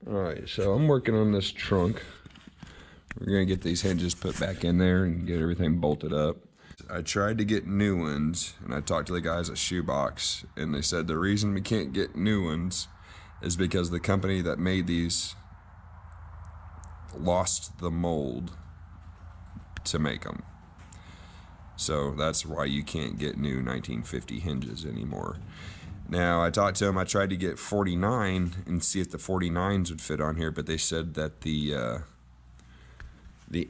Alright, so I'm working on this trunk. We're gonna get these hinges put back in there and get everything bolted up. I tried to get new ones, and I talked to the guys at Shoebox, and they said the reason we can't get new ones is because the company that made these lost the mold to make them. So that's why you can't get new 1950 hinges anymore. Now, I talked to them, I tried to get 49 and see if the 49s would fit on here, but they said that the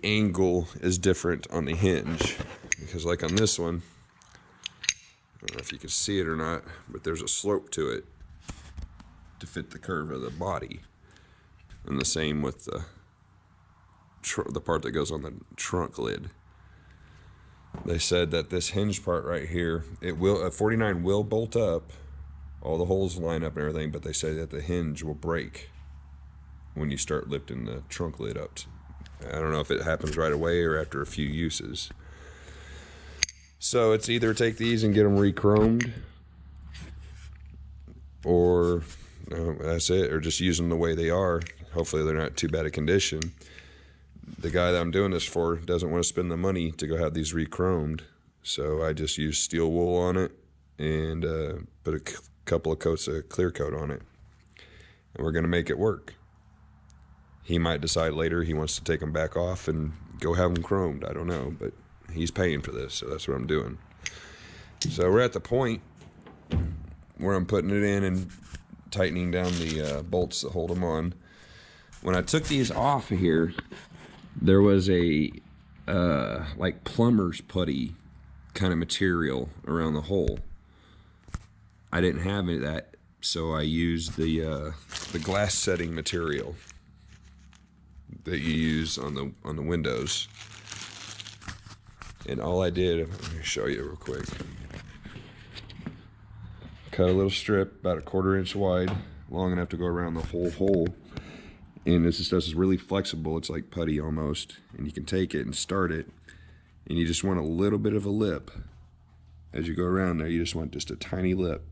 angle is different on the hinge. Because like on this one, I don't know if you can see it or not, but there's a slope to it to fit the curve of the body. And the same with the part that goes on the trunk lid. They said that this hinge part right here, it will, a 49 will bolt up, all the holes line up and everything, but they say that the hinge will break when you start lifting the trunk lid up. I don't know if it happens right away or after a few uses. So it's either take these and get them re-chromed, or that's it, or just use them the way they are. Hopefully they're not too bad a condition. The guy that I'm doing this for doesn't want to spend the money to go have these re-chromed, so I just use steel wool on it and put a couple of coats of clear coat on it, and we're going to make it work. He might decide later he wants to take them back off and go have them chromed. I don't know, but he's paying for this, so that's what I'm doing. So we're at the point where I'm putting it in and tightening down the bolts that hold them on. When I took these off of here, there was a like plumber's putty kind of material around the hole. I didn't have any of that, so I used the glass setting material that you use on the windows. And all I did, let me show you real quick. Cut a little strip about 1/4 inch wide, long enough to go around the whole hole. And this stuff is really flexible. It's like putty almost. And you can take it and start it. And you just want a little bit of a lip. As you go around there, you just want just a tiny lip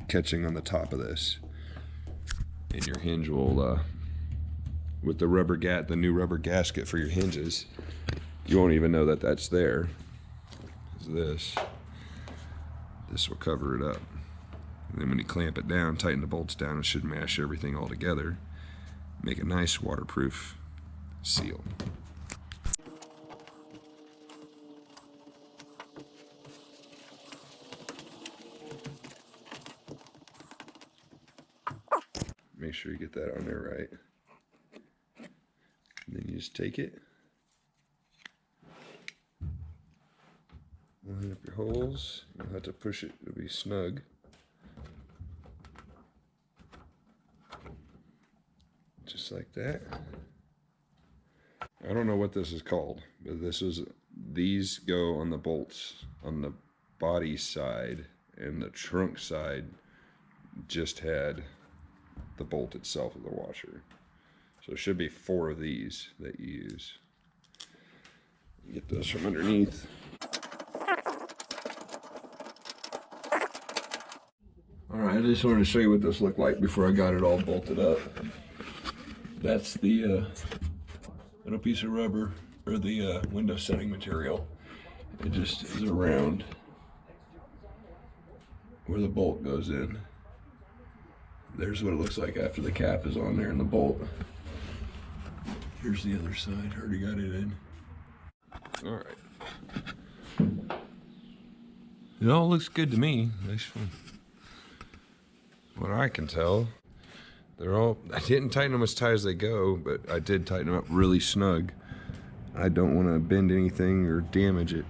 catching on the top of this. And your hinge will, with the the new rubber gasket for your hinges, you won't even know that that's there. This will cover it up. And then when you clamp it down, tighten the bolts down, it should mash everything all together. Make a nice waterproof seal. Make sure you get that on there right. And then you just take it, line up your holes. You'll have to push it to be snug. Just like that. I don't know what this is called, but these go on the bolts on the body side, and the trunk side just had the bolt itself of the washer. So there should be 4 of these that you use. Get those from underneath. Alright, I just wanted to show you what this looked like before I got it all bolted up. That's the little piece of rubber, or the window setting material. It just is around where the bolt goes in. There's what it looks like after the cap is on there and the bolt. Here's the other side, already got it in. Alright. It all looks good to me, actually. What I can tell. I didn't tighten them as tight as they go, but I did tighten them up really snug. I don't want to bend anything or damage it.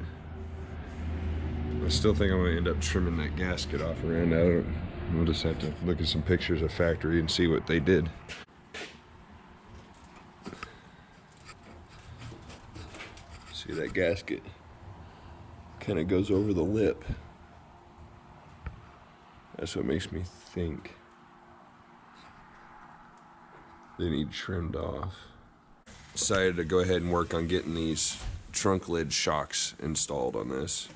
I still think I'm going to end up trimming that gasket off around out. We'll just have to look at some pictures of factory and see what they did. See, that gasket kind of goes over the lip. That's what makes me think they need trimmed off. Decided to go ahead and work on getting these trunk lid shocks installed on this.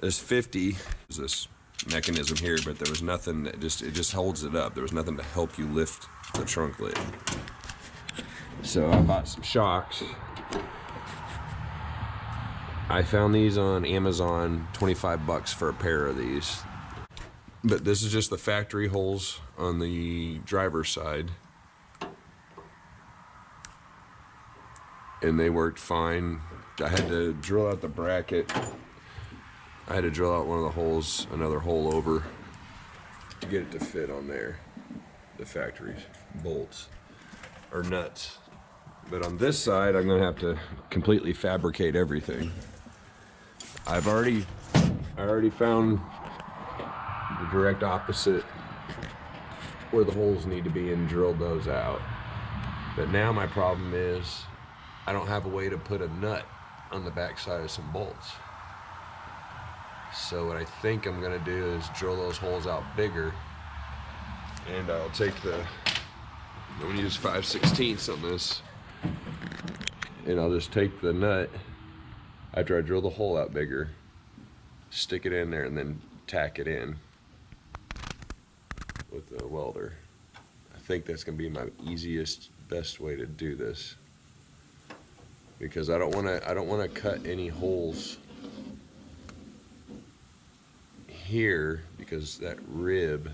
This 50 is this mechanism here, but there was nothing that it just holds it up. There was nothing to help you lift the trunk lid. So I bought some shocks. I found these on Amazon, 25 bucks for a pair of these. But this is just the factory holes on the driver's side. And they worked fine. I had to drill out the bracket. I had to drill out one of the holes, another hole over, to get it to fit on there. The factory bolts or nuts. But on this side, I'm gonna have to completely fabricate everything. I already found the direct opposite where the holes need to be and drilled those out. But now my problem is I don't have a way to put a nut on the back side of some bolts. So what I think I'm gonna do is drill those holes out bigger, and I'll take I'm gonna use 5/16 on this, and I'll just take the nut after I drill the hole out bigger, stick it in there, and then tack it in with the welder. I think that's gonna be my easiest, best way to do this, because I don't wanna cut any holes here, because that rib,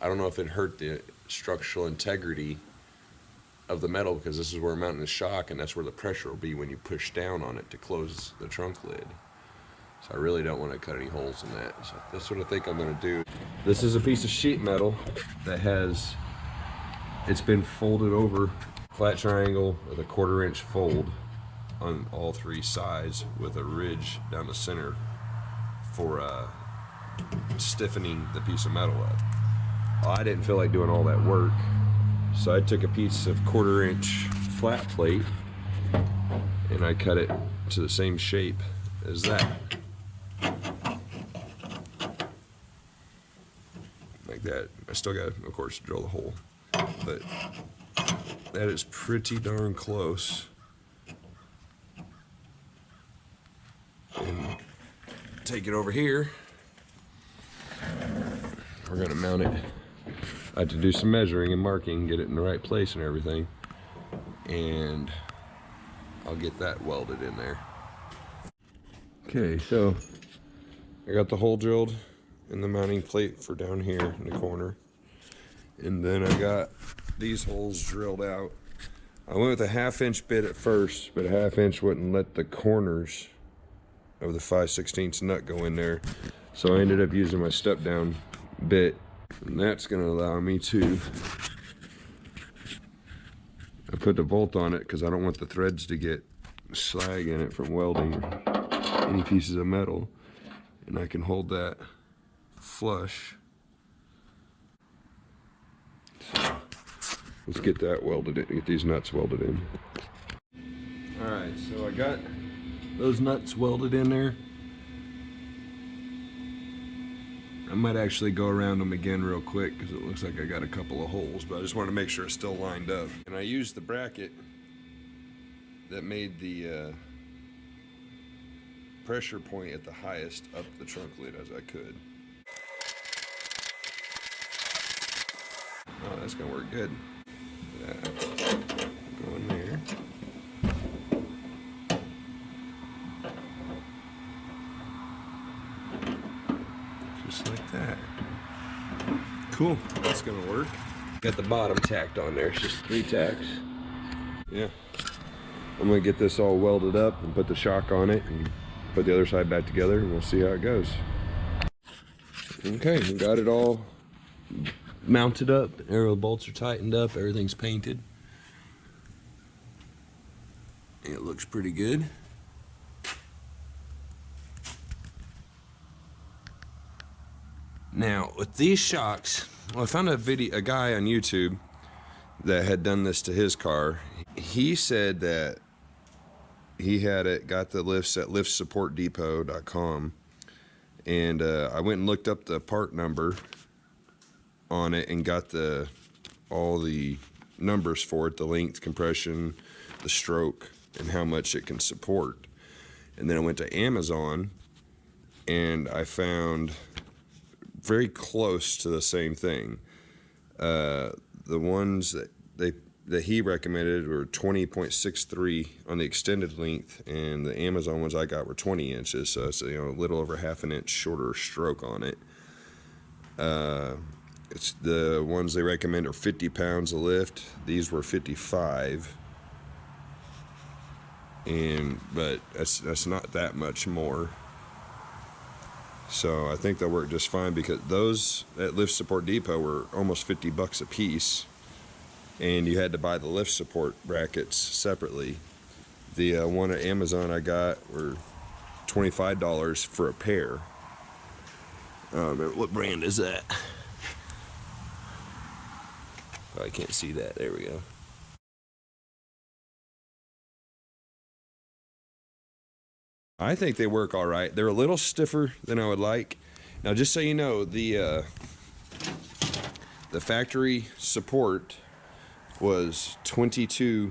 I don't know if it hurt the structural integrity of the metal, because this is where I'm mounting the shock, and that's where the pressure will be when you push down on it to close the trunk lid. So I really don't want to cut any holes in that. So that's what I think I'm going to do. This is a piece of sheet metal that it's been folded over, flat triangle with a 1/4 inch fold on all three sides with a ridge down the center for stiffening the piece of metal up. Well, I didn't feel like doing all that work, so I took a piece of 1/4 inch flat plate and I cut it to the same shape as that, like that. I still got, of course, drill the hole, but that is pretty darn close. And take it over here. We're gonna mount it. I had to do some measuring and marking, get it in the right place and everything, and I'll get that welded in there. Okay, so I got the hole drilled in the mounting plate for down here in the corner, and then I got these holes drilled out. I went with a 1/2 inch bit at first, but a 1/2 inch wouldn't let the corners of the 5/16 nut go in there, so I ended up using my step down bit, and that's going to allow me to, I put the bolt on it because I don't want the threads to get slag in it from welding or any pieces of metal, and I can hold that flush. So let's get that welded in, get these nuts welded in. Alright, so I got those nuts welded in there. I might actually go around them again real quick because it looks like I got a couple of holes, but I just wanted to make sure it's still lined up. And I used the bracket that made the pressure point at the highest up the trunk lid as I could. Oh, that's gonna work good. Go in there. Just like that. Cool, that's gonna work. Got the bottom tacked on there, it's just 3 tacks. Yeah, I'm gonna get this all welded up and put the shock on it and put the other side back together, and we'll see how it goes. Okay, we got it all mounted up, arrow bolts are tightened up, everything's painted. It looks pretty good. Now, with these shocks, well, I found a guy on YouTube that had done this to his car. He said that he had got the lifts at liftsupportdepot.com, and I went and looked up the part number on it and got all the numbers for it, the length, compression, the stroke, and how much it can support. And then I went to Amazon and I found very close to the same thing. The ones that he recommended were 20.63 on the extended length, and the Amazon ones I got were 20 inches, so it's, you know, a little over half an inch shorter stroke on it. It's the ones they recommend are 50 pounds of lift. These were 55, but that's not that much more. So I think they'll work just fine, because those at Lift Support Depot were almost 50 bucks a piece, and you had to buy the lift support brackets separately. The one at Amazon I got were $25 for a pair. What brand is that? Oh, I can't see that. There we go. I think they work all right. They're a little stiffer than I would like. Now, just so you know, the factory support was 22,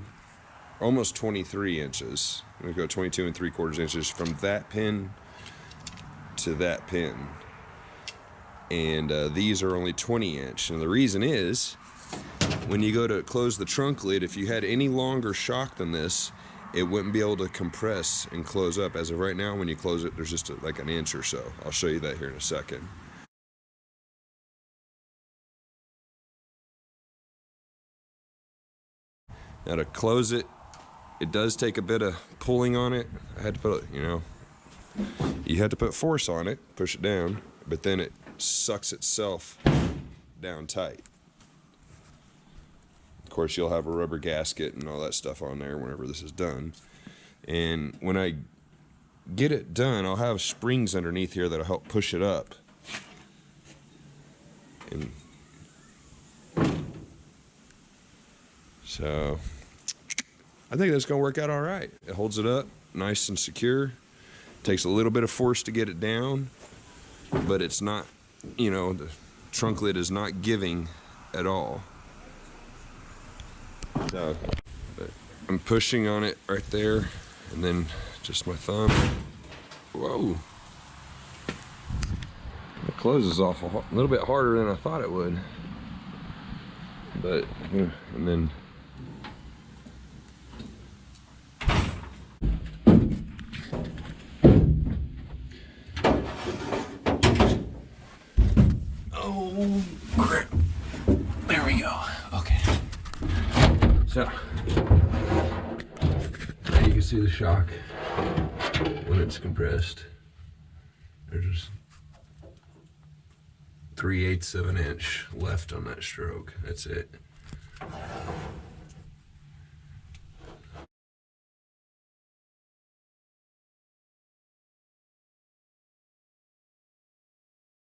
almost 23 inches. I'm gonna go 22 3/4 inches from that pin to that pin. And these are only 20 inch. And the reason is, when you go to close the trunk lid, if you had any longer shock than this, it wouldn't be able to compress and close up. As of right now, when you close it, there's just like an inch or so. I'll show you that here in a second. Now to close it, it does take a bit of pulling on it. I had to put, you had to put force on it, push it down, but then it sucks itself down tight. Of course, you'll have a rubber gasket and all that stuff on there whenever this is done. And when I get it done, I'll have springs underneath here that'll help push it up. And so I think that's gonna work out all right. It holds it up nice and secure. Takes a little bit of force to get it down, but it's not, the trunk lid is not giving at all. So, but I'm pushing on it right there, and then just my thumb. Whoa. It closes off a little bit harder than I thought it would. But, and then oh crap. There we go. Okay. So now you can see the shock when it's compressed. There's just 3/8 of an inch left on that stroke. That's it.